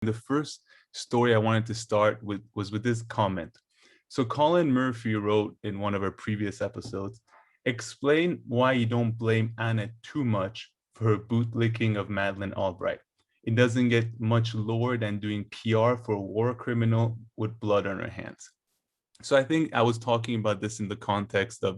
the first story I wanted to start with was with this comment. So Colin Murphy wrote in one of our previous episodes, explain why you don't blame Anna too much for her bootlicking of Madeleine Albright. It doesn't get much lower than doing PR for a war criminal with blood on her hands. So I think I was talking about this in the context of,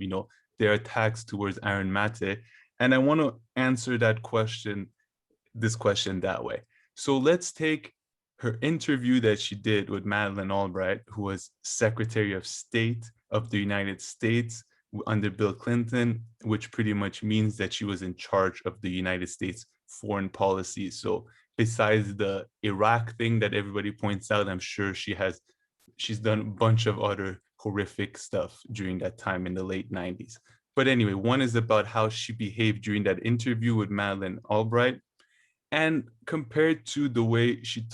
their attacks towards Aaron Maté. And I want to answer this question that way. So let's take her interview that she did with Madeleine Albright, who was Secretary of State of the United States under Bill Clinton, which pretty much means that she was in charge of the United States foreign policy. So besides the Iraq thing that everybody points out, I'm sure she's done a bunch of other horrific stuff during that time in the late 90s. But anyway, one is about how she behaved during that interview with Madeleine Albright. And compared to the way she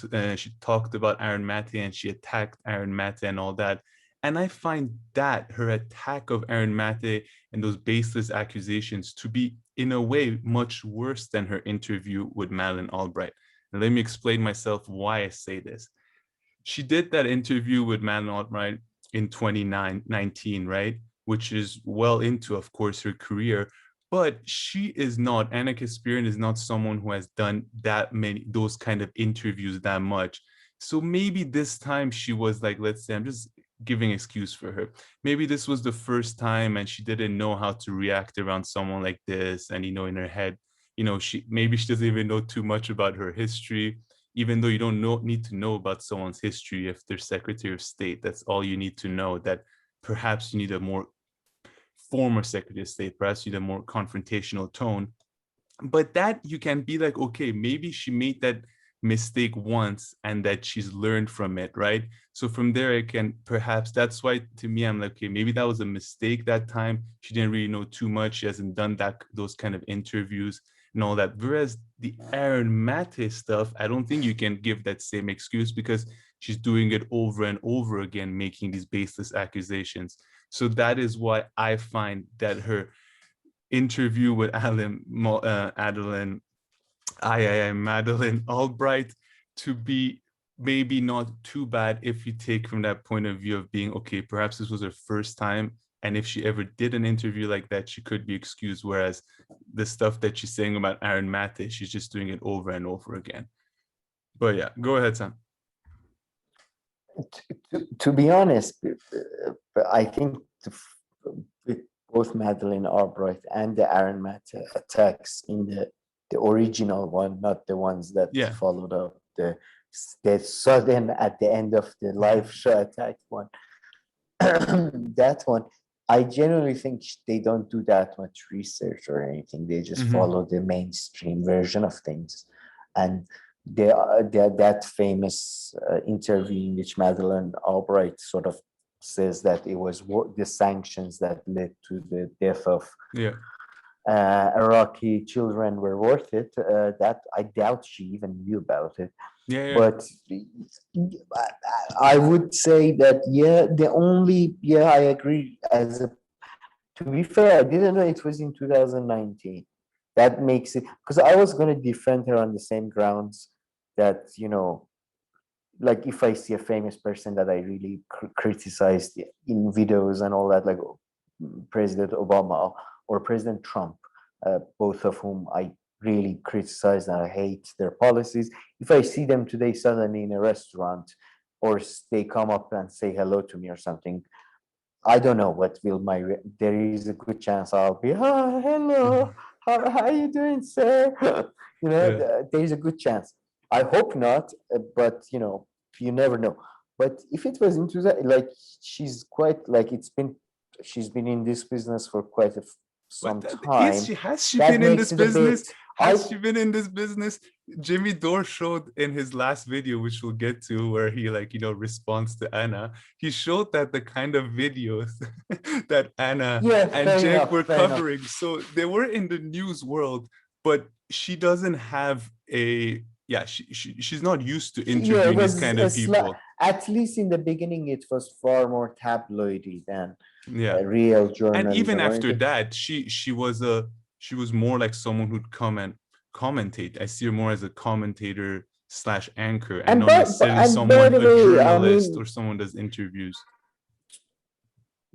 talked about Aaron Maté and she attacked Aaron Maté and all that. And I find that her attack of Aaron Maté and those baseless accusations to be, in a way, much worse than her interview with Madeleine Albright. And let me explain myself why I say this. She did that interview with Madeleine Albright in 2019, right? Which is well into, of course, her career. But she is not, Ana Kasparian is not someone who has done those kind of interviews that much. So maybe this time she was like, let's say, I'm just giving excuse for her. Maybe this was the first time and she didn't know how to react around someone like this. And, in her head, maybe she doesn't even know too much about her history, even though you don't need to know about someone's history if they're Secretary of State. That's all you need to know, that perhaps you need a more former Secretary of State, perhaps you need a more confrontational tone. But that you can be like, okay, maybe she made that mistake once and that she's learned from it, right? So from there, I can perhaps, that's why to me, I'm like, okay, maybe that was a mistake that time. She didn't really know too much. She hasn't done those kind of interviews and all that. Whereas the Aaron Maté stuff, I don't think you can give that same excuse because she's doing it over and over again, making these baseless accusations. So that is why I find that her interview with Madeleine Albright to be maybe not too bad if you take from that point of view of being, okay, perhaps this was her first time. And if she ever did an interview like that, she could be excused. Whereas the stuff that she's saying about Aaron Maté, she's just doing it over and over again. But yeah, go ahead, Sam. To be honest, I think with both Madeleine Albright and the Aaron Maté attacks in the original one, not the ones that followed up, the sudden at the end of the live show attack one, that one, I generally think they don't do that much research or anything. They just follow the mainstream version of things. And that famous interview in which Madeleine Albright sort of says that it was the sanctions that led to the death of Iraqi children were worth it. That I doubt she even knew about it. But I would say that I agree. To be fair, I didn't know it was in 2019. That makes it, because I was going to defend her on the same grounds that, like if I see a famous person that I really criticized in videos and all that, like President Obama or President Trump, both of whom I really criticize and I hate their policies. If I see them today suddenly in a restaurant or they come up and say hello to me or something, I don't know what will there is a good chance I'll be, hello, how are you doing, sir? There's a good chance. I hope not, but you never know. But if it was into that, like she's quite like she's been in this business for quite some time. Has she been in this business? Has she been in this business? Jimmy Dore showed in his last video, which we'll get to, where he responds to Anna. He showed that the kind of videos that Anna and Cenk were covering. So they were in the news world, but she doesn't have she's not used to interviewing these kind of people. At least in the beginning, it was far more tabloidy than real journalism. And even after that, she was more like someone who'd come and commentate. I see her more as a commentator slash anchor and And not necessarily someone, by the a way, I journalist mean, or someone does interviews.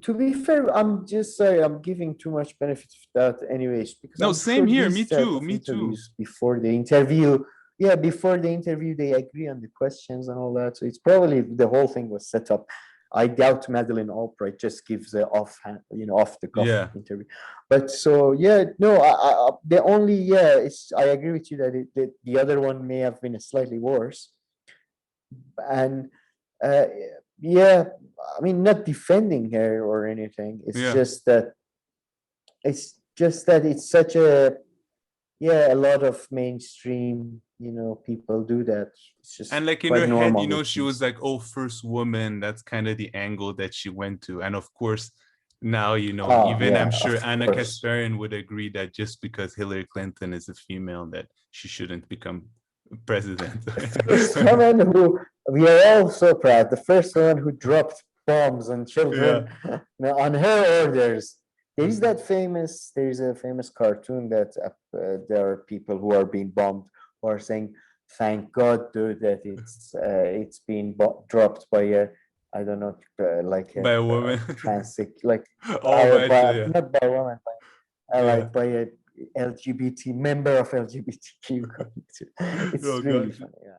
to be fair, I'm just sorry, I'm giving too much benefit of that anyways, because No, I'm same sure here. Me these type too. of Me too. interviews before the interview, yeah, before the interview, they agree on the questions and all that. So it's probably the whole thing was set up. I doubt Madeleine Albright just gives a offhand, off the cuff Yeah. interview. But so yeah, no, the only it's I agree with you that the other one may have been a slightly worse, and uh, yeah, I mean, not defending her or anything. Yeah. It's such a a lot of mainstream, people do that. It's just And like in quite her head, normal with she was these. like, oh, first woman. That's kind of the angle that she went to. And of course, now, Oh even I'm yeah, sure of Ana course. Kasparian would agree that just because Hillary Clinton is a female, that she shouldn't become president. The first woman who we are all so proud. The first one who dropped bombs on Yeah. children on her orders. There is a famous cartoon that there are people who are being bombed who are saying, "Thank God, dude, that it's been dropped by a I don't know like By a woman. like Oh, by yeah. not by a woman, Yeah. like by a LGBT member of LGBTQ community." It's Oh, really gotcha. funny. Yeah.